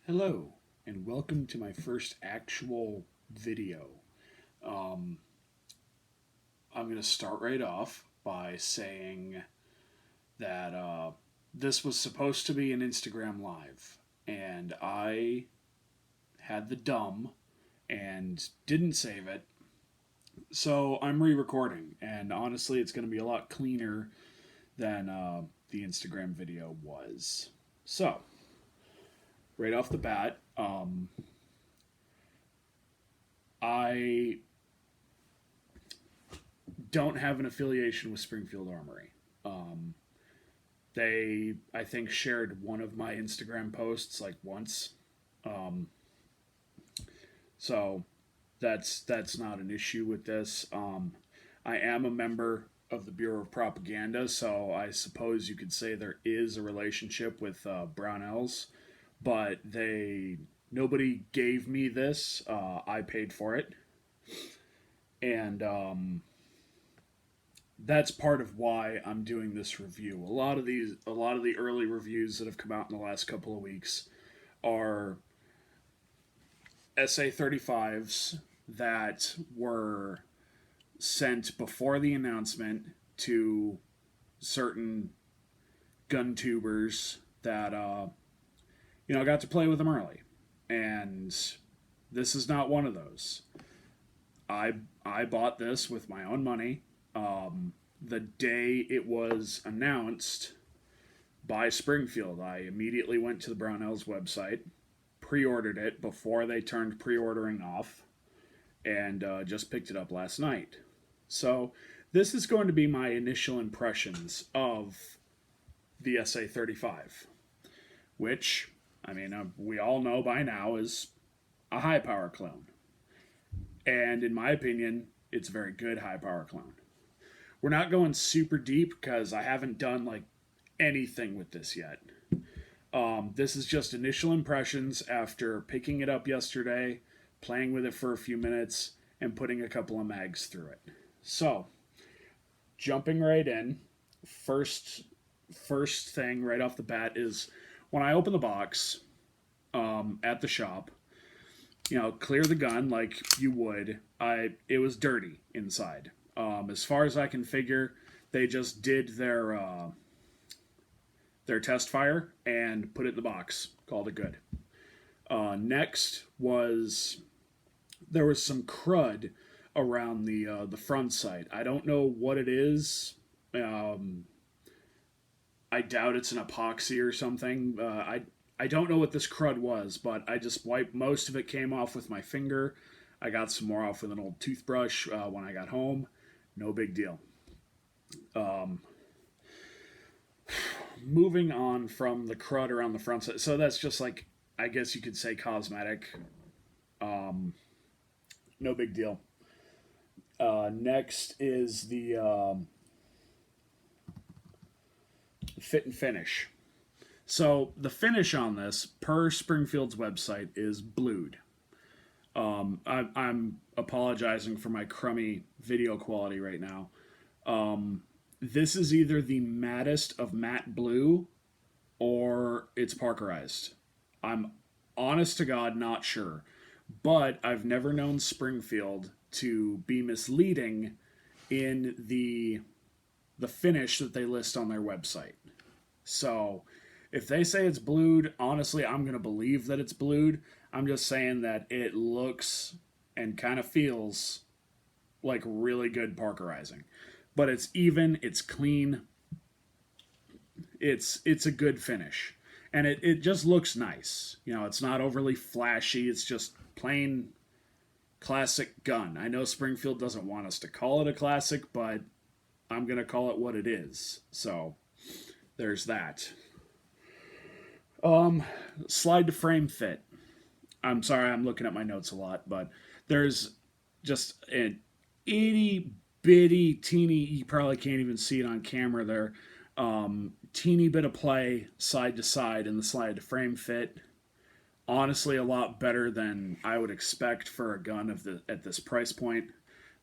Hello, and welcome to my first actual video. Um, I'm going to start right off by saying that this was supposed to be an Instagram Live, and I had the dumb and didn't save it, so I'm re recording, and honestly, it's going to be a lot cleaner than the Instagram video was. So, right off the bat, I don't have an affiliation with Springfield Armory. Um, they, I think, shared one of my Instagram posts like once, um, so that's not an issue with this. I am a member of the Bureau of Propaganda, so I suppose you could say there is a relationship with Brownells, but nobody gave me this. I paid for it, and that's part of why I'm doing this review. A lot of the early reviews that have come out in the last couple of weeks are SA-35s that were sent before the announcement to certain gun tubers that got to play with them early, and this is not one of those. I bought this with my own money. The day it was announced by Springfield, I immediately went to the Brownells website, pre-ordered it before they turned pre-ordering off, and just picked it up last night. So this is going to be my initial impressions of the SA-35, which, I mean, we all know by now is a high power clone. And in my opinion, it's a very good high power clone. We're not going super deep because I haven't done like anything with this yet. This is just initial impressions after picking it up yesterday, playing with it for a few minutes, and putting a couple of mags through it. So, jumping right in, first thing right off the bat is when I open the box at the shop, clear the gun like you would. It was dirty inside. As far as I can figure, they just did their test fire and put it in the box. Called it good. Next was there was some crud around the front sight. I don't know what it is. I doubt it's an epoxy or something. I don't know what this crud was, but I just wiped most of it. Came off with my finger. I got some more off with an old toothbrush when I got home. No big deal. Moving on from the crud around the front side. So that's just like, I guess you could say cosmetic. No big deal. Next is the fit and finish. So the finish on this, per Springfield's website, is blued. I'm apologizing for my crummy video quality right now. This is either the mattest of matte blue or it's parkerized. I'm honest to God not sure. But I've never known Springfield to be misleading in the finish that they list on their website. So if they say it's blued, honestly, I'm going to believe that it's blued. I'm just saying that it looks and kind of feels like really good parkerizing. But it's even, it's clean, it's a good finish. And it just looks nice. It's not overly flashy, it's just plain classic gun. I know Springfield doesn't want us to call it a classic, but I'm going to call it what it is. So there's that. Slide to frame fit. I'm sorry, I'm looking at my notes a lot, but there's just an itty bitty teeny, you probably can't even see it on camera there, teeny bit of play side to side in the slide to frame fit. Honestly, a lot better than I would expect for a gun at this price point.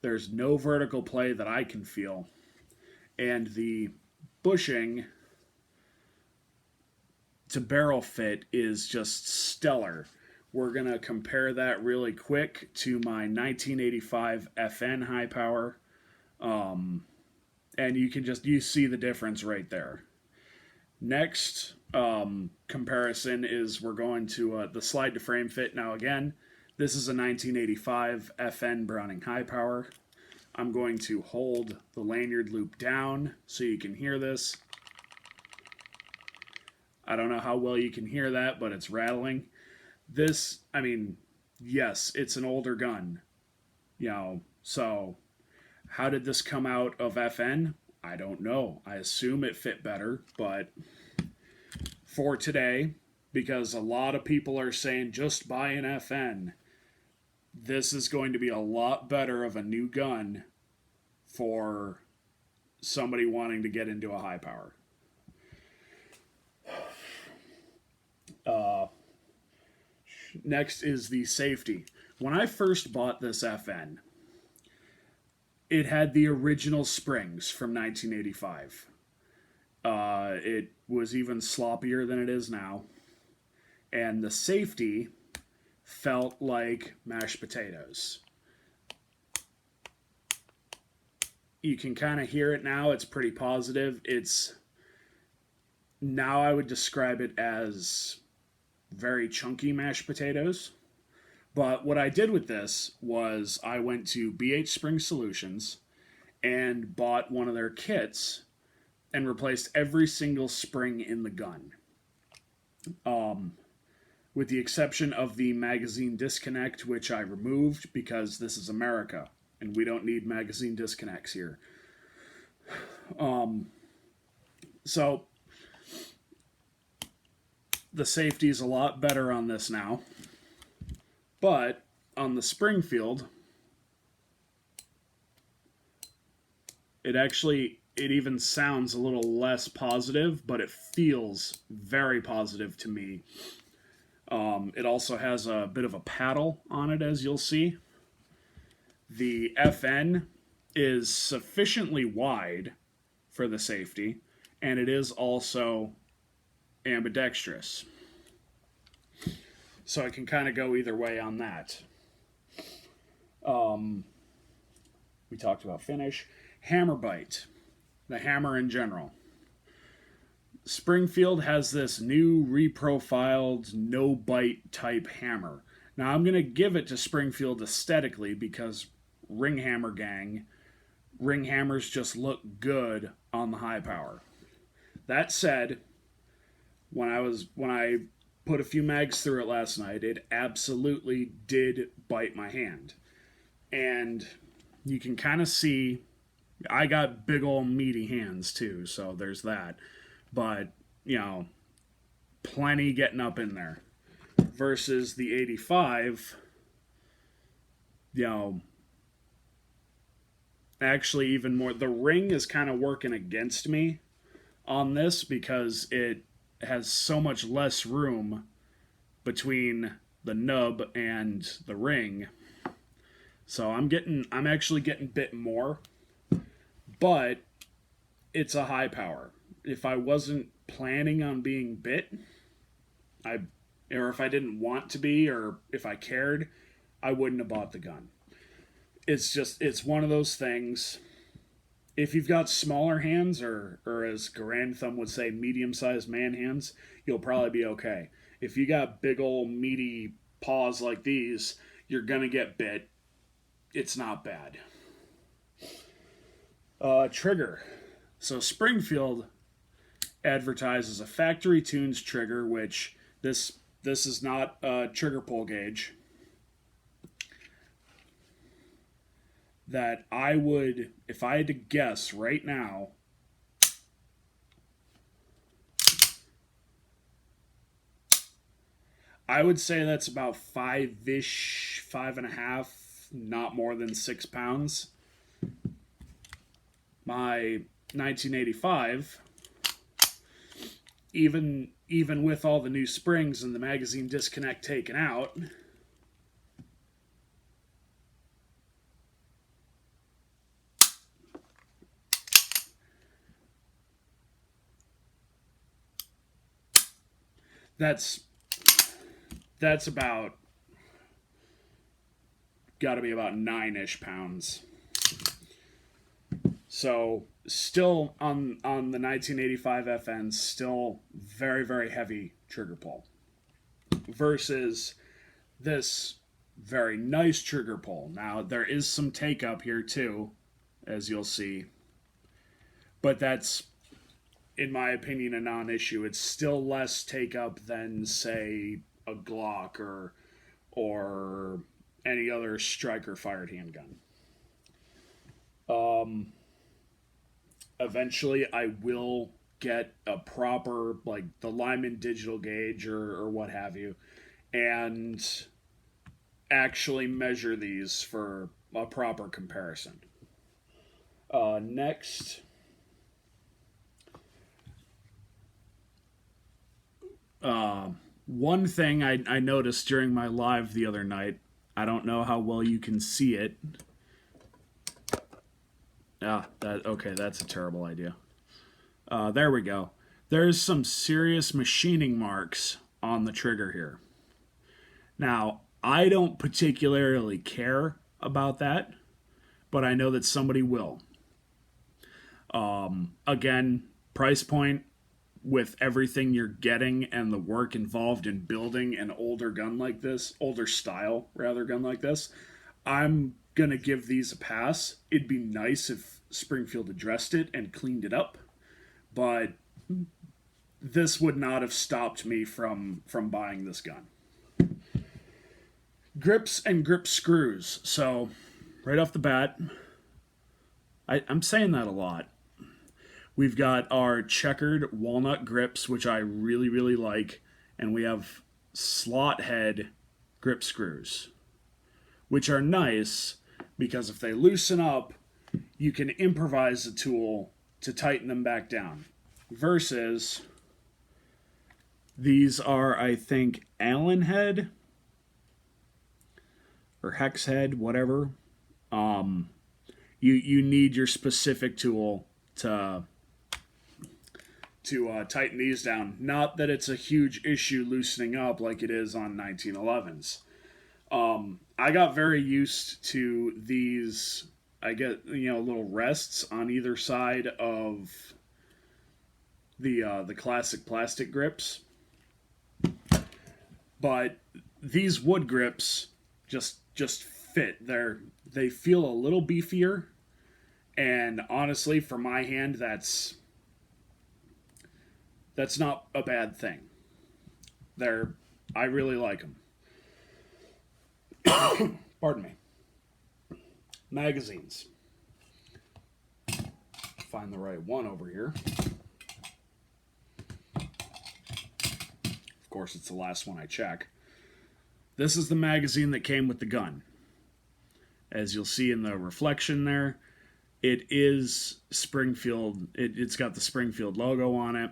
There's no vertical play that I can feel, and the bushing to barrel fit is just stellar. We're going to compare that really quick to my 1985 FN high power. And you see the difference right there. Next comparison is we're going to the slide to frame fit. Now again, this is a 1985 FN Browning high power. I'm going to hold the lanyard loop down so you can hear this. I don't know how well you can hear that, but it's rattling. This, I mean, yes, it's an older gun. So how did this come out of FN? I don't know. I assume it fit better, but for today, because a lot of people are saying just buy an FN, this is going to be a lot better of a new gun for somebody wanting to get into a high power. Next is the safety. When I first bought this FN, it had the original springs from 1985. It was even sloppier than it is now. And the safety felt like mashed potatoes. You can kind of hear it now. It's pretty positive. Now I would describe it as very chunky mashed potatoes. But what I did with this was I went to BH Spring Solutions and bought one of their kits and replaced every single spring in the gun. With the exception of the magazine disconnect, which I removed because this is America and we don't need magazine disconnects here. So the safety is a lot better on this now. But on the Springfield, it even sounds a little less positive, but it feels very positive to me. It also has a bit of a paddle on it, as you'll see. The FN is sufficiently wide for the safety, and it is also ambidextrous. So I can kind of go either way on that. We talked about finish. Hammer bite. The hammer in general. Springfield has this new reprofiled no bite type hammer. Now I'm going to give it to Springfield aesthetically because ring hammers just look good on the high power. That said, when I put a few mags through it last night, it absolutely did bite my hand. And you can kind of see, I got big old meaty hands too, so there's that. But, plenty getting up in there. Versus the 85, actually even more. The ring is kind of working against me on this because it has so much less room between the nub and the ring. So I'm actually getting bit more, but it's a high power. If I wasn't planning on being bit, or if I didn't want to be, or if I cared, I wouldn't have bought the gun. It's one of those things. If you've got smaller hands, or as Garand Thumb would say, medium-sized man hands, you'll probably be okay. If you got big old meaty paws like these, you're gonna get bit. It's not bad. Trigger. So Springfield advertises a factory tunes trigger, which this is not a trigger pull gauge. That I would, if I had to guess right now, I would say that's about 5-ish, 5.5, not more than 6 pounds. My 1985, even with all the new springs and the magazine disconnect taken out, That's about got to be about 9-ish pounds. So still on the 1985 FNs, still very, very heavy trigger pull. Versus this very nice trigger pull. Now, there is some take up here too, as you'll see. But that's, in my opinion, a non-issue. It's still less take up than, say, a Glock or any other striker-fired handgun. Eventually, I will get a proper, like, the Lyman digital gauge or what have you, and actually measure these for a proper comparison. Next, one thing I noticed during my live the other night, I don't know how well you can see it. Okay, that's a terrible idea. There we go. There's some serious machining marks on the trigger here. Now, I don't particularly care about that, but I know that somebody will. Again, price point with everything you're getting and the work involved in building an older gun like this, older style, rather, gun like this, I'm going to give these a pass. It'd be nice if Springfield addressed it and cleaned it up, but this would not have stopped me from buying this gun. Grips and grip screws. So, right off the bat, I'm saying that a lot. We've got our checkered walnut grips, which I really, really like, and we have slot head grip screws, which are nice because if they loosen up, you can improvise a tool to tighten them back down. Versus, these are, I think, Allen head or hex head, whatever. You need your specific tool to tighten these down. Not that it's a huge issue loosening up like it is on 1911s. I got very used to these. I get little rests on either side of the classic plastic grips, but these wood grips just fit. They feel a little beefier, and honestly, for my hand, that's not a bad thing. I really like them. Pardon me. Magazines. Find the right one over here. Of course, it's the last one I check. This is the magazine that came with the gun. As you'll see in the reflection there, it is Springfield. It's got the Springfield logo on it.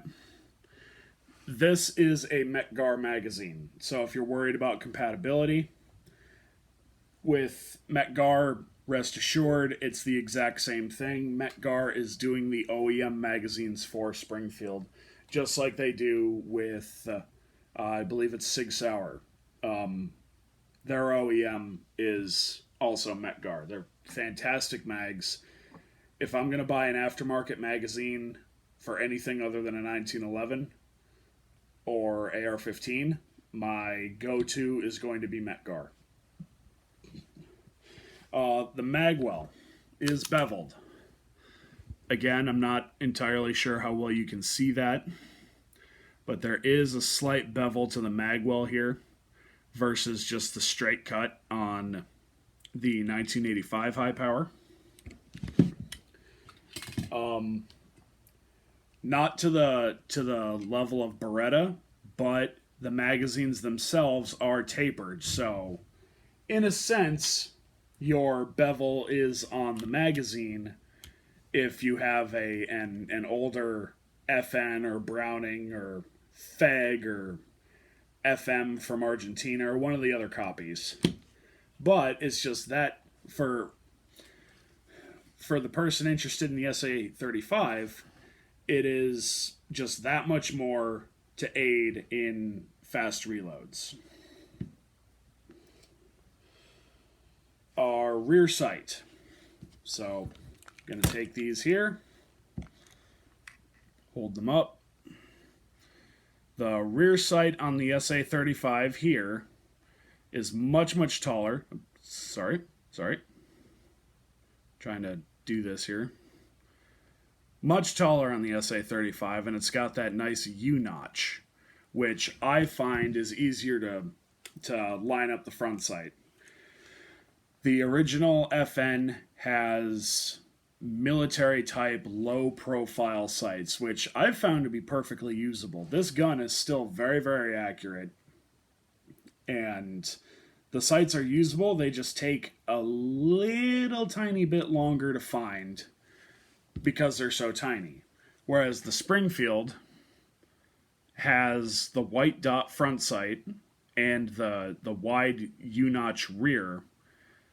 This is a Metgar magazine. So if you're worried about compatibility with Metgar, rest assured, it's the exact same thing. Metgar is doing the OEM magazines for Springfield, just like they do with, I believe it's Sig Sauer. Their OEM is also Metgar. They're fantastic mags. If I'm going to buy an aftermarket magazine for anything other than a 1911 or AR-15, my go-to is going to be Metgar. The magwell is beveled. Again, I'm not entirely sure how well you can see that, but there is a slight bevel to the magwell here versus just the straight cut on the 1985 high power. Not to the level of Beretta, but the magazines themselves are tapered, so in a sense, your bevel is on the magazine if you have an older FN or Browning or FEG or FM from Argentina or one of the other copies. But it's just that for the person interested in the SA-35, it is just that much more to aid in fast reloads. Our rear sight. So I'm going to take these here, hold them up. The rear sight on the SA-35 here is much, much taller. Sorry. Trying to do this here. Much taller on the SA-35, and it's got that nice U-notch, which I find is easier to line up the front sight. The original FN has military-type, low-profile sights, which I've found to be perfectly usable. This gun is still very, very accurate, and the sights are usable. They just take a little tiny bit longer to find because they're so tiny. Whereas the Springfield has the white dot front sight and the wide U-notch rear,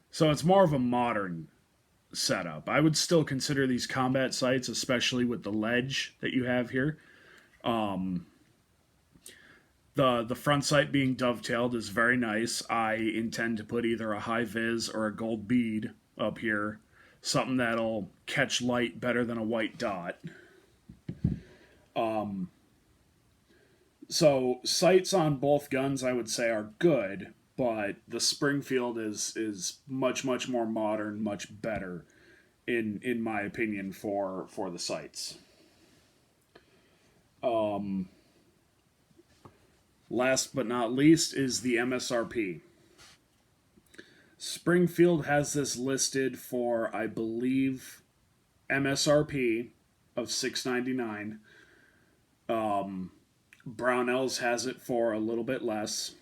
so it's more of a modern setup. I would still consider these combat sights, especially with the ledge that you have here. The front sight being dovetailed is very nice. I intend to put either a high vis or a gold bead up here, something that'll catch light better than a white dot. So sights on both guns, I would say, are good, but the Springfield is much, much more modern, much better, in my opinion, for the sights. Last but not least is the MSRP. Springfield has this listed for, I believe, MSRP of $6.99. Brownells has it for a little bit less.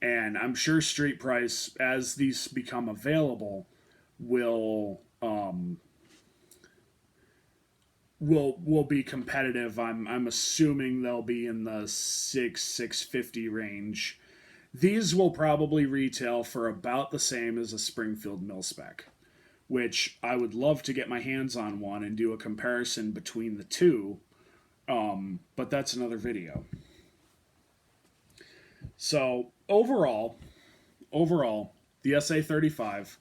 And I'm sure Street Price, as these become available, will be competitive. I'm assuming they'll be in the $650 range. These will probably retail for about the same as a Springfield mil-spec, which I would love to get my hands on one and do a comparison between the two, but that's another video. So overall, the SA-35,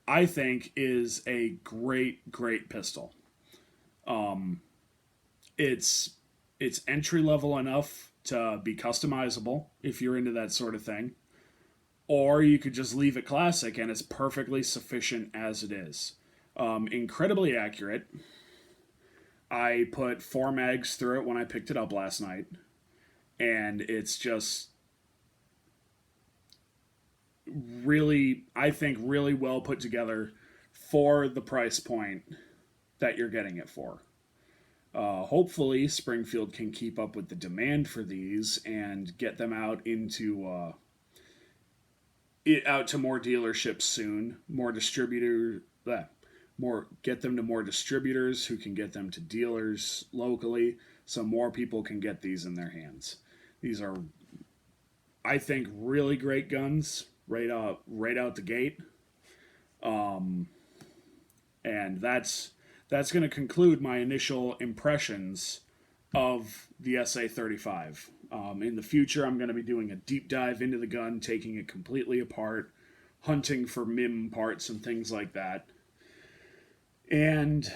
I think, is a great pistol. It's entry level enough to be customizable if you're into that sort of thing, or you could just leave it classic and it's perfectly sufficient as it is. Incredibly accurate. I put 4 mags through it when I picked it up last night, and it's just really, I think, really well put together for the price point that you're getting it for. Hopefully Springfield can keep up with the demand for these and get them out into out to more dealerships soon, get them to more distributors who can get them to dealers locally, so more people can get these in their hands. These are, I think, really great guns right out the gate. And that's going to conclude my initial impressions of the SA-35. In the future, I'm going to be doing a deep dive into the gun, taking it completely apart, hunting for MIM parts and things like that. And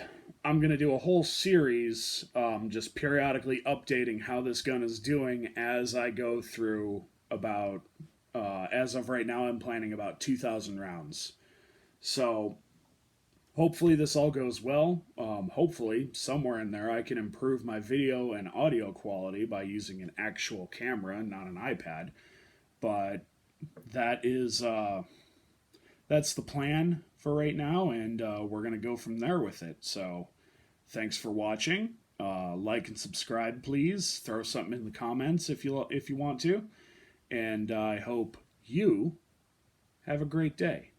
I'm going to do a whole series, just periodically updating how this gun is doing as I go through about, as of right now, I'm planning about 2,000 rounds. So hopefully this all goes well. Hopefully somewhere in there I can improve my video and audio quality by using an actual camera, not an iPad. But that is that's the plan for right now, and we're gonna go from there with it. So thanks for watching. Like and subscribe, please. Throw something in the comments if you want to, and I hope you have a great day.